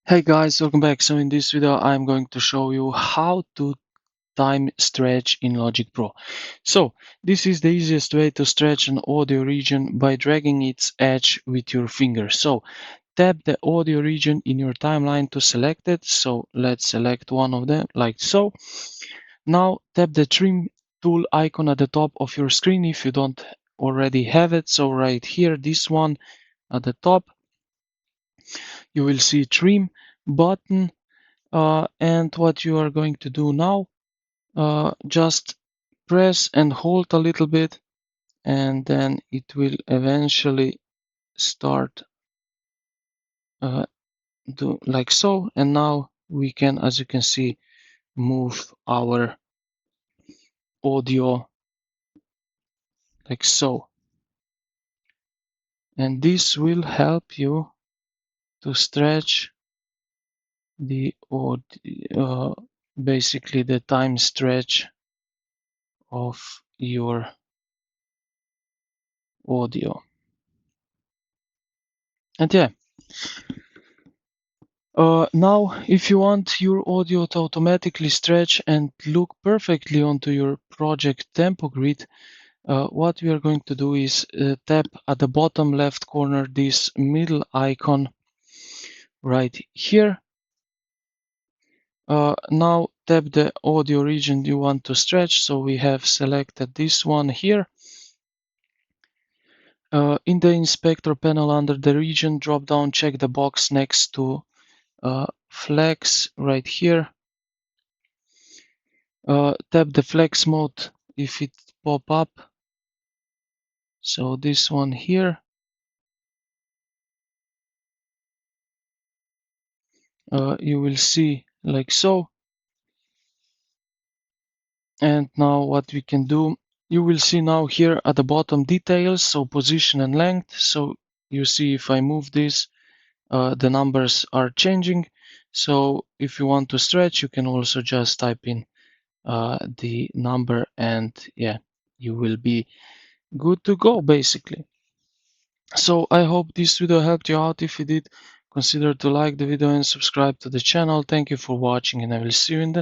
Hey guys, welcome back. So in this video I'm going to show you how to time stretch in Logic Pro. So this is the easiest way to stretch an audio region by dragging its edge with your finger. So tap the audio region in your timeline to select it. So let's select one of them like so. Now tap the trim tool icon at the top of your screen if you don't already have it. So right here, this one at the top, you will see trim button. And what you are going to do now, just press and hold a little bit, and then it will eventually start uh, do like so. And now we can, as you can see, move our audio like so. And this will help you to stretch the audio, basically the time stretch of your audio. And yeah, now, if you want your audio to automatically stretch and look perfectly onto your project tempo grid, what we are going to do is tap at the bottom left corner this middle icon right here. Now tap the audio region you want to stretch. So we have selected this one here. In the inspector panel under the region drop down, check the box next to flex right here. Tap the flex mode if it pop up. So this one here, you will see like so. And now what we can do, you will see now here at the bottom details, so position and length. So you see if I move this, the numbers are changing. So if you want to stretch, you can also just type in the number, and yeah, you will be good to go basically. So I hope this video helped you out. If you did, consider to like the video and subscribe to the channel. Thank you for watching, and I will see you in the next